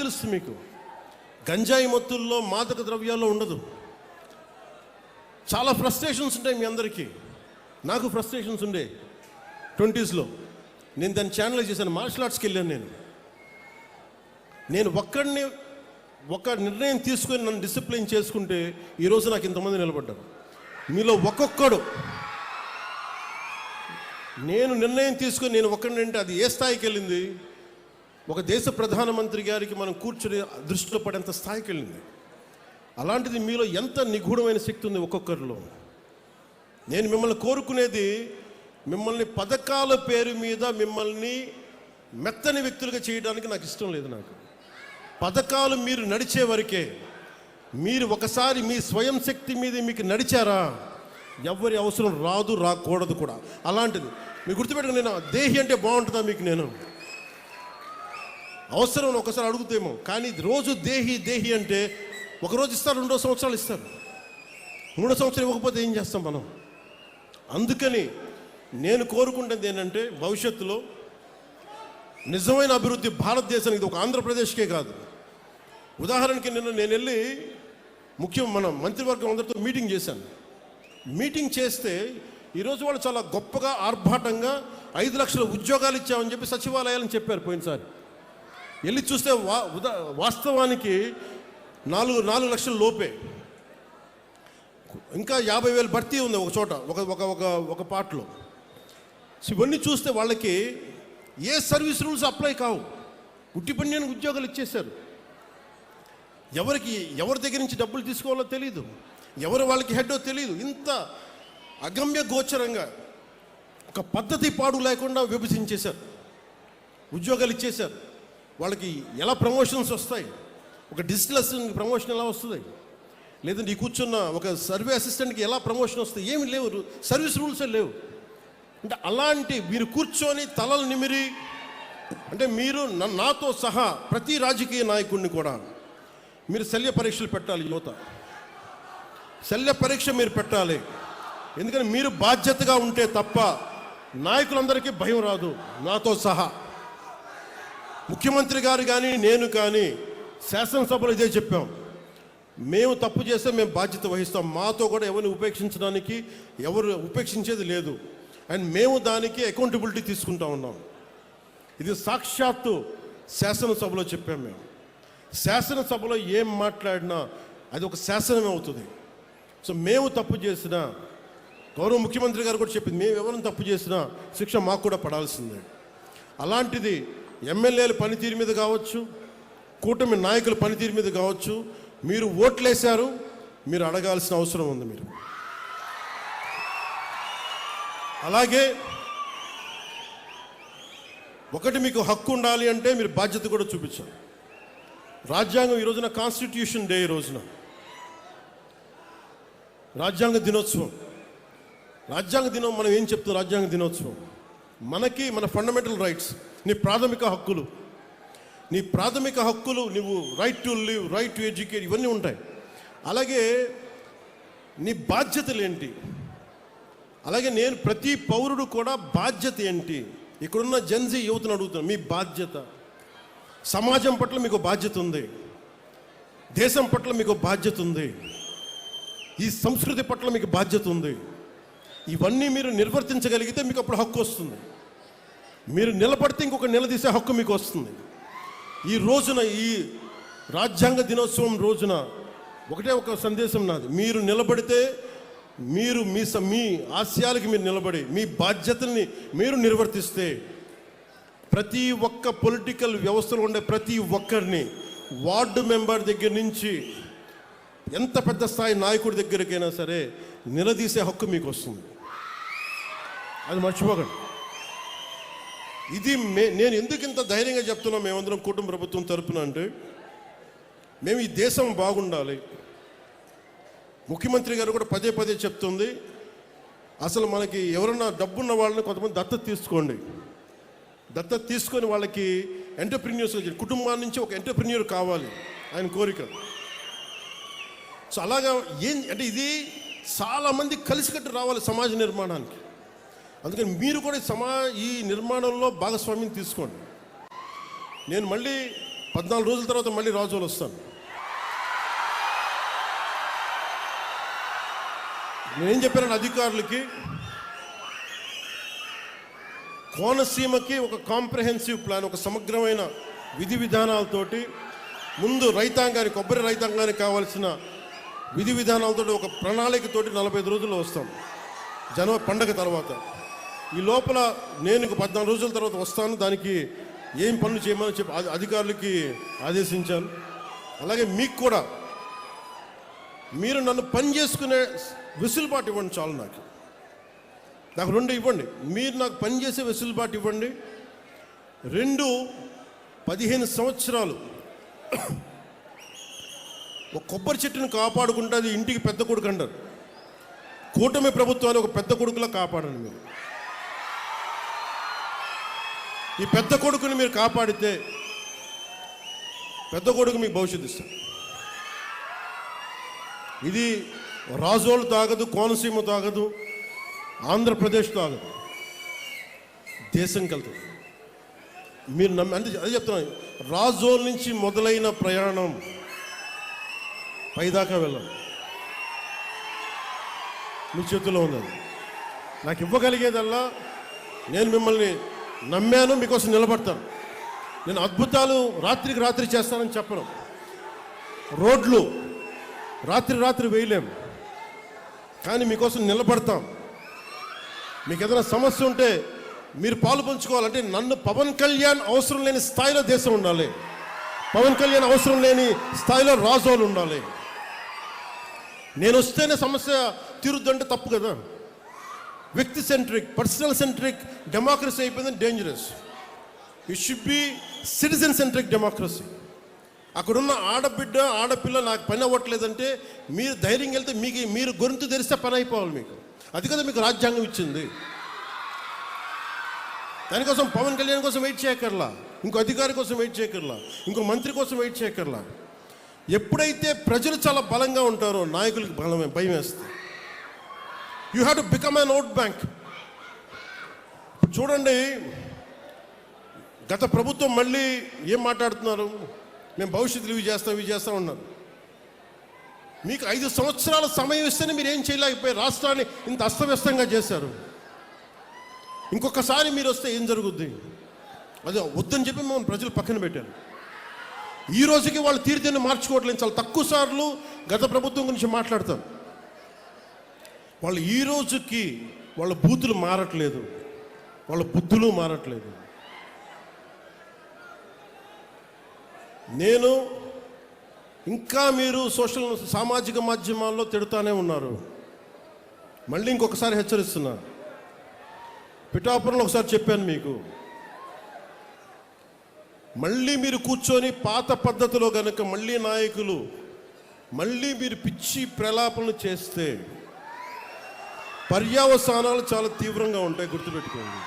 తెలుసు మీకు, గంజాయి మత్తుల్లో మాదక ద్రవ్యాల్లో ఉండదు. చాలా ఫ్రస్ట్రేషన్స్ ఉంటాయి మీ అందరికీ. నాకు ఫ్రస్ట్రేషన్స్ ఉండే 20s. నేను దాన్ని ఛానల్ చేశాను. మార్షల్ ఆర్ట్స్కి వెళ్ళాను. నేను ఒక్కడిని ఒక నిర్ణయం తీసుకొని నన్ను డిసిప్లిన్ చేసుకుంటే ఈరోజు నాకు ఇంతమంది నిలబడ్డారు. మీలో ఒక్కొక్కడు నేను నిర్ణయం తీసుకొని నేను ఒక్కడిని అంటే అది ఏ స్థాయికి వెళ్ళింది? ఒక దేశ ప్రధానమంత్రి గారికి మనం కూర్చుని దృష్టిలో పడేంత స్థాయికి వెళ్ళింది. అలాంటిది మీలో ఎంత నిగూఢమైన శక్తి ఉంది ఒక్కొక్కరిలో. నేను మిమ్మల్ని కోరుకునేది, మిమ్మల్ని పథకాల పేరు మీద మిమ్మల్ని మెత్తని వ్యక్తులుగా చేయడానికి నాకు ఇష్టం లేదు. నాకు పథకాలు మీరు నడిచే వరకే. మీరు ఒకసారి మీ స్వయం శక్తి మీద మీకు నడిచారా, ఎవరి అవసరం రాదు, రాకూడదు కూడా. అలాంటిది మీరు గుర్తుపెట్టుకుని, నేను దేహి అంటే బాగుంటుందా మీకు? నేను అవసరం ఒకసారి అడుగుతామో, కానీ రోజు దేహి దేహి అంటే ఒకరోజు ఇస్తారు, 2 సంవత్సరాలు ఇస్తారు, 3 సంవత్సరాలు ఇవ్వకపోతే ఏం చేస్తాం మనం? అందుకని నేను కోరుకుంటుంది ఏంటంటే, భవిష్యత్తులో నిజమైన అభివృద్ధి భారతదేశానికి, ఇది ఒక ఆంధ్రప్రదేశ్కే కాదు. ఉదాహరణకి నేను వెళ్ళి మన మంత్రివర్గం అందరితో మీటింగ్ చేశాను. మీటింగ్ చేస్తే ఈరోజు వాళ్ళు చాలా గొప్పగా ఆర్భాటంగా 5 లక్షల ఉద్యోగాలు ఇచ్చామని చెప్పి సచివాలయాలని చెప్పారు. పోయినసారి వెళ్ళి చూస్తే వాస్తవానికి 4 లక్షల లోపే. ఇంకా 50,000 భర్తీ ఉంది ఒక చోట, ఒక పార్ట్లో. ఇవన్నీ చూస్తే వాళ్ళకి ఏ సర్వీస్ రూల్స్ అప్లై కావు. ఉట్టిపన్యానికి ఉద్యోగాలు ఇచ్చేశారు. ఎవరి దగ్గర నుంచి డబ్బులు తీసుకోవాలో తెలియదు, ఎవరు వాళ్ళకి హెడ్డో తెలియదు. ఇంత అగమ్య గోచరంగా ఒక పద్ధతి పాడు లేకుండా విభజించేశారు, ఉద్యోగాలు ఇచ్చేశారు. వాళ్ళకి ఎలా ప్రమోషన్స్ వస్తాయి, ఒక డిజిటల్ అసిస్టెంట్కి ప్రమోషన్ ఎలా వస్తుంది, లేదంటే ఈ కూర్చున్న ఒక సర్వే అసిస్టెంట్కి ఎలా ప్రమోషన్ వస్తుంది, ఏమి లేవు, సర్వీస్ రూల్సే లేవు. అంటే అలాంటి మీరు కూర్చొని తలలు నిమిరి, అంటే మీరు నాతో సహా ప్రతి రాజకీయ నాయకుడిని కూడా మీరు శల్య పరీక్షలు పెట్టాలి. యువత శల్య పరీక్ష మీరు పెట్టాలి. ఎందుకంటే మీరు బాధ్యతగా ఉంటే తప్ప నాయకులందరికీ భయం రాదు. నాతో సహా ముఖ్యమంత్రి గారు కానీ నేను కానీ శాసనసభలో ఇదే చెప్పాం. మేము తప్పు చేస్తే మేము బాధ్యత వహిస్తాం. మాతో కూడా ఎవరిని ఉపేక్షించడానికి ఎవరు ఉపేక్షించేది లేదు. అండ్ మేము దానికి అకౌంటబిలిటీ తీసుకుంటా ఉన్నాం. ఇది సాక్షాత్తు శాసనసభలో చెప్పాం. మేము శాసనసభలో ఏం మాట్లాడినా అది ఒక శాసనమే అవుతుంది. సో మేము తప్పు చేసినా, గౌరవ ముఖ్యమంత్రి గారు కూడా చెప్పింది, మేము ఎవరిని తప్పు చేసినా శిక్ష మాకు కూడా పడాల్సిందే. అలాంటిది ఎమ్మెల్యేల పనితీరు మీద కావచ్చు, కూటమి నాయకుల పనితీరు మీద కావచ్చు, మీరు ఓట్లేశారు, మీరు అడగాల్సిన అవసరం ఉంది. మీరు అలాగే ఒకటి, మీకు హక్కు ఉండాలి అంటే మీరు బాధ్యత కూడా చూపించాలి. రాజ్యాంగం ఈ రోజున కాన్స్టిట్యూషన్ డే, ఈ రోజున రాజ్యాంగ దినోత్సవం. రాజ్యాంగ దినం మనం ఏం చెప్తాం? రాజ్యాంగ దినోత్సవం మనకి మన ఫండమెంటల్ రైట్స్, నీ ప్రాథమిక హక్కులు, నువ్వు right to live, right to educate, ఇవన్నీ ఉంటాయి. అలాగే నీ బాధ్యతలు ఏంటి? అలాగే నేను ప్రతి పౌరుడు కూడా బాధ్యత ఏంటి? ఇక్కడున్న జెన్జీ యువతను అడుగుతున్నాను, మీ బాధ్యత. సమాజం పట్ల మీకు బాధ్యత ఉంది, దేశం పట్ల మీకు బాధ్యత ఉంది, ఈ సంస్కృతి పట్ల మీకు బాధ్యత ఉంది. ఇవన్నీ మీరు నిర్వర్తించగలిగితే మీకు అప్పుడు హక్కు వస్తుంది. మీరు నిలబడితే ఇంకొక నిలదీసే హక్కు మీకు వస్తుంది. ఈ రోజున, ఈ రాజ్యాంగ దినోత్సవం రోజున ఒకటే ఒక సందేశం నాది. మీరు నిలబడితే, మీరు మీ ఆశయాలకి మీరు నిలబడి మీ బాధ్యతల్ని మీరు నిర్వర్తిస్తే, ప్రతి ఒక్క పొలిటికల్ వ్యవస్థలో ఉండే ప్రతి ఒక్కరిని, వార్డు మెంబర్ దగ్గర నుంచి ఎంత పెద్ద స్థాయి నాయకుడి దగ్గరికైనా సరే నిలదీసే హక్కు మీకు వస్తుంది. అది మర్చిపోకండి. ఇది నేను ఎందుకు ఇంత ధైర్యంగా చెప్తున్నాం మేమందరం కుటుంబ ప్రభుత్వం తరపున అంటే, మేము ఈ దేశం బాగుండాలి. ముఖ్యమంత్రి గారు కూడా పదే చెప్తుంది, అసలు మనకి ఎవరన్నా డబ్బున్న వాళ్ళని కొంతమంది దత్తత తీసుకోండి. దత్తత తీసుకొని వాళ్ళకి ఎంటర్ప్రెన్యూర్స్, కుటుంబాల నుంచి ఒక ఎంటర్ప్రెన్యూర్ కావాలి ఆయన కోరిక. సో అలాగా అంటే ఇది చాలామంది కలిసికట్టు రావాలి సమాజ నిర్మాణానికి. అందుకని మీరు కూడా ఈ నిర్మాణంలో భాగస్వామ్యం తీసుకోండి. నేను మళ్ళీ 14 రోజుల తర్వాత మళ్ళీ రాజోలు వస్తాను. నేనేం చెప్పాను అధికారులకి, కోనసీమకి ఒక కాంప్రహెన్సివ్ ప్లాన్, ఒక సమగ్రమైన విధి విధానాలతోటి ముందు రైతాంగానికి, కొబ్బరి రైతాంగానికి కావాల్సిన విధి విధానాలతో ఒక ప్రణాళికతోటి 45 రోజుల్లో వస్తాం జనవరి పండగ తర్వాత. ఈ లోపల నేను 14 రోజుల తర్వాత వస్తాను. దానికి ఏం పనులు చేయమని చెప్పి అధికారులకి ఆదేశించాను. అలాగే మీకు కూడా మీరు నన్ను పని చేసుకునే వెసులుబాటు ఇవ్వండి చాలు. నాకు 2 ఇవ్వండి. మీరు నాకు పని చేసే వెసులుబాటు ఇవ్వండి. 2, 15 సంవత్సరాలు ఒక కొబ్బరి చెట్టును కాపాడుకుంటే అది ఇంటికి పెద్ద కొడుకు అంటారు. కూటమి ప్రభుత్వాన్ని ఒక పెద్ద కొడుకులా కాపాడండి మీరు. ఈ పెద్ద కొడుకుని మీరు కాపాడితే పెద్ద కొడుకు మీకు భవిష్యత్తు ఇస్తారు. ఇది రాజోలు తాగదు, కోనసీమ తాగదు, ఆంధ్రప్రదేశ్ తాగదు, దేశంకి వెళ్తుంది. మీరు అంటే అదే చెప్తున్నాను, రాజోల్ నుంచి మొదలైన ప్రయాణం పైదాకా వెళ్ళాలి. మీ చేతుల్లో ఉన్నది. నాకు ఇవ్వగలిగేదల్లా, నేను మిమ్మల్ని నమ్మాను, మీకోసం నిలబడతాను. నేను అద్భుతాలు రాత్రికి రాత్రి చేస్తానని చెప్పను. రోడ్లు రాత్రి వేయలేం, కానీ మీకోసం నిలబడతాం. మీకు ఏదైనా సమస్య ఉంటే మీరు పాలు పంచుకోవాలంటే నన్ను పవన్ కళ్యాణ్ అవసరం లేని స్థాయిలో దేశం ఉండాలి. పవన్ కళ్యాణ్ అవసరం లేని స్థాయిలో రాజోలు ఉండాలి. నేను వస్తేనే సమస్య తీరుద్దంటే తప్పు కదా. వ్యక్తి సెంట్రిక్, పర్సనల్ సెంట్రిక్ డెమోక్రసీ అయిపోయింది, dangerous. It should be citizen centric democracy. అక్కడున్న ఆడబిడ్డ ఆడపిల్ల నాకు పని అవ్వట్లేదంటే మీరు ధైర్యం వెళ్తే మీరు గొంతు తెరిస్తే పని అయిపోవాలి మీకు. అది కదా మీకు రాజ్యాంగం ఇచ్చింది. దానికోసం పవన్ కళ్యాణ్ కోసం వెయిట్ చేయకర్లా, ఇంకో అధికారి కోసం వెయిట్ చేయకర్లా, ఇంకో మంత్రి కోసం వెయిట్ చేయకర్లా. ఎప్పుడైతే ప్రజలు చాలా బలంగా ఉంటారో నాయకులకి భయం వేస్తుంది. You have to become an vote bank. చూడండి, గత ప్రభుత్వం మళ్ళీ ఏం మాట్లాడుతున్నారు, మేము భవిష్యత్తులో ఇవి చేస్తాం ఉన్నారు. మీకు 5 సంవత్సరాల సమయం ఇస్తేనే మీరు ఏం చేయలేకపోయారు. రాష్ట్రాన్ని ఇంత అస్తవ్యస్తంగా చేశారు. ఇంకొకసారి మీరు వస్తే ఏం జరుగుద్ది? అదే వద్దని చెప్పి మేము ప్రజలు పక్కన పెట్టారు. ఈ రోజుకి వాళ్ళు తీరుతేనే మార్చుకోవట్లేదు. చాలా తక్కువ సార్లు గత ప్రభుత్వం గురించి మాట్లాడతాం. వాళ్ళు ఈ రోజుకి వాళ్ళ బూతులు మారట్లేదు, వాళ్ళ బుద్ధులు మారట్లేదు. నేను ఇంకా మీరు సామాజిక మాధ్యమాల్లో తిడుతూనే ఉన్నారు. మళ్ళీ ఇంకొకసారి హెచ్చరిస్తున్నా. పిఠాపురంలో ఒకసారి చెప్పాను మీకు, మళ్ళీ మీరు కూర్చొని పాత పద్ధతిలో గనక మళ్ళీ నాయకులు మళ్ళీ మీరు పిచ్చి ప్రలాపనలు చేస్తే పర్యవసానాలు చాలా తీవ్రంగా ఉంటాయి, గుర్తుపెట్టుకోండి.